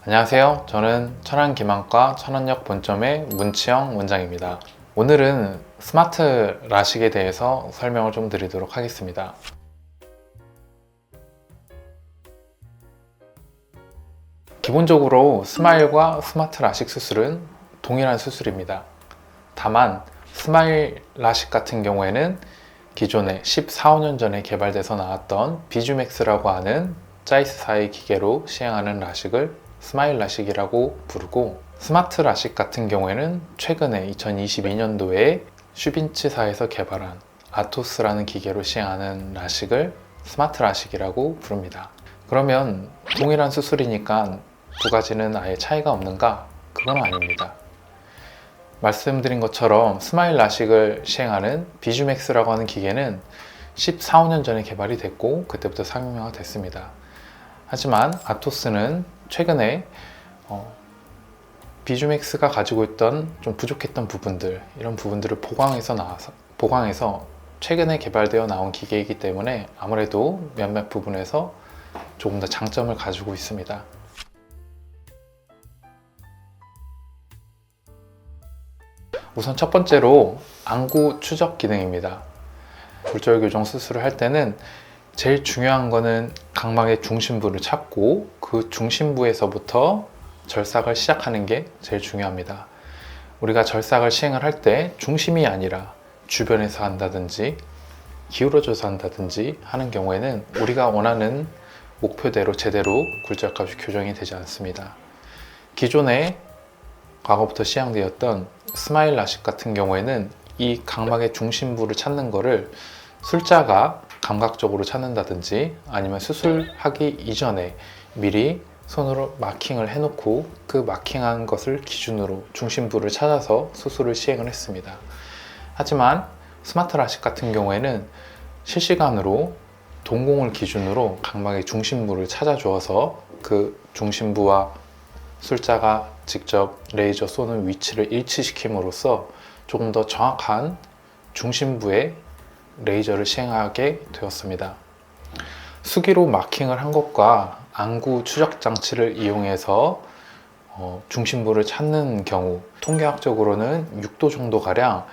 안녕하세요. 저는 천안기망과 천안역 본점의 문치영 원장입니다. 오늘은 스마트 라식에 대해서 설명을 좀 드리도록 하겠습니다. 기본적으로 스마일과 스마트 라식 수술은 동일한 수술입니다. 다만 스마일 라식 같은 경우에는 기존에 14, 15년 전에 개발돼서 나왔던 비주맥스라고 하는 자이스사의 기계로 시행하는 라식을 스마일 라식이라고 부르고, 스마트 라식 같은 경우에는 최근에 2022년도에 슈빈츠사에서 개발한 아토스라는 기계로 시행하는 라식을 스마트 라식이라고 부릅니다. 그러면 동일한 수술이니까 두 가지는 아예 차이가 없는가? 그건 아닙니다. 말씀드린 것처럼 스마일 라식을 시행하는 비주맥스라고 하는 기계는 14, 15년 전에 개발이 됐고 그때부터 상용화가 됐습니다. 하지만 아토스는 최근에 비주맥스가 가지고 있던 좀 부족했던 부분들, 이런 부분들을 보강해서 최근에 개발되어 나온 기계이기 때문에 아무래도 몇몇 부분에서 조금 더 장점을 가지고 있습니다. 우선 첫 번째로 안구 추적 기능입니다. 골절 교정 수술을 할 때는 제일 중요한 거는 각막의 중심부를 찾고 그 중심부에서부터 절삭을 시작하는 게 제일 중요합니다. 우리가 절삭을 시행을 할 때 중심이 아니라 주변에서 한다든지 기울어져서 한다든지 하는 경우에는 우리가 원하는 목표대로 제대로 굴절값이 교정이 되지 않습니다. 기존에 과거부터 시행되었던 스마일 라식 같은 경우에는 이 각막의 중심부를 찾는 거를 술자가 감각적으로 찾는다든지 아니면 수술하기 이전에 미리 손으로 마킹을 해놓고 그 마킹한 것을 기준으로 중심부를 찾아서 수술을 시행을 했습니다. 하지만 스마트 라식 같은 경우에는 실시간으로 동공을 기준으로 각막의 중심부를 찾아주어서 그 중심부와 술자가 직접 레이저 쏘는 위치를 일치시킴으로써 조금 더 정확한 중심부에 레이저를 시행하게 되었습니다. 수기로 마킹을 한 것과 안구 추적 장치를 이용해서 중심부를 찾는 경우 통계학적으로는 6도 정도가량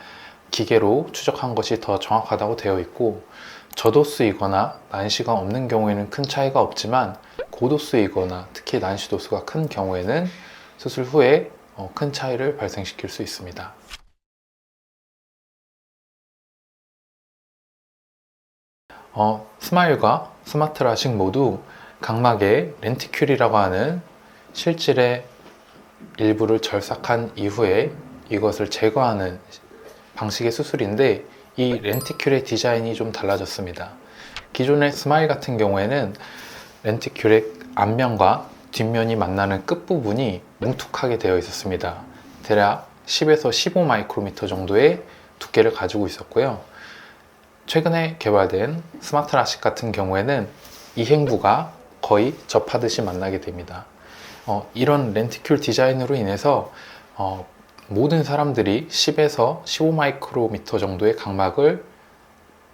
기계로 추적한 것이 더 정확하다고 되어 있고, 저도수이거나 난시가 없는 경우에는 큰 차이가 없지만 고도수이거나 특히 난시 도수가 큰 경우에는 수술 후에 큰 차이를 발생시킬 수 있습니다. 스마일과 스마트 라식 모두 각막의 렌티큘이라고 하는 실질의 일부를 절삭한 이후에 이것을 제거하는 방식의 수술인데, 이 렌티큘의 디자인이 좀 달라졌습니다. 기존의 스마일 같은 경우에는 렌티큘의 앞면과 뒷면이 만나는 끝부분이 뭉툭하게 되어 있었습니다. 대략 10에서 15 마이크로미터 정도의 두께를 가지고 있었고요. 최근에 개발된 스마트 라식 같은 경우에는 이행부가 거의 접하듯이 만나게 됩니다. 이런 렌티큘 디자인으로 인해서 모든 사람들이 10에서 15 마이크로미터 정도의 각막을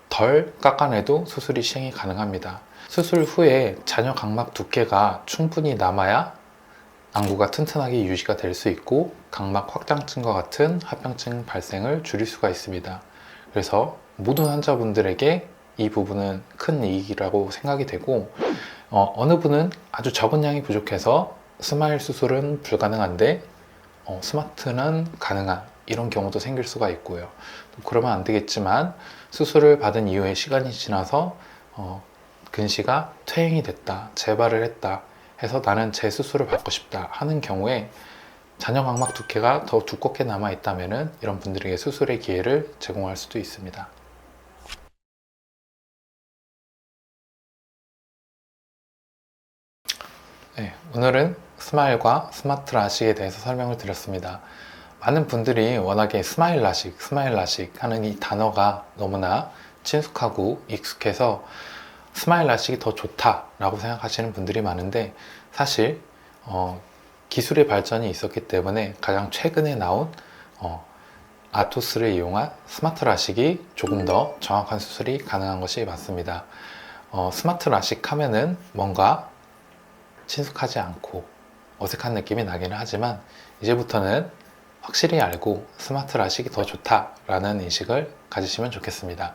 덜 깎아내도 수술이 시행이 가능합니다. 수술 후에 잔여 각막 두께가 충분히 남아야 안구가 튼튼하게 유지가 될 수 있고 각막 확장증과 같은 합병증 발생을 줄일 수가 있습니다. 그래서 모든 환자분들에게 이 부분은 큰 이익이라고 생각이 되고, 어느 분은 아주 적은 양이 부족해서 스마일 수술은 불가능한데 스마트는 가능한 이런 경우도 생길 수가 있고요. 그러면 안 되겠지만 수술을 받은 이후에 시간이 지나서 근시가 퇴행이 됐다, 재발을 했다 해서 나는 재수술을 받고 싶다 하는 경우에 잔여 각막 두께가 더 두껍게 남아 있다면 이런 분들에게 수술의 기회를 제공할 수도 있습니다. 네, 오늘은 스마일과 스마트 라식에 대해서 설명을 드렸습니다. 많은 분들이 워낙에 스마일 라식 하는 이 단어가 너무나 친숙하고 익숙해서 스마일 라식이 더 좋다라고 생각하시는 분들이 많은데, 사실 기술의 발전이 있었기 때문에 가장 최근에 나온 아토스를 이용한 스마트 라식이 조금 더 정확한 수술이 가능한 것이 맞습니다. 스마트 라식 하면은 뭔가 친숙하지 않고 어색한 느낌이 나기는 하지만 이제부터는 확실히 알고 스마트 라식이 더 좋다라는 인식을 가지시면 좋겠습니다.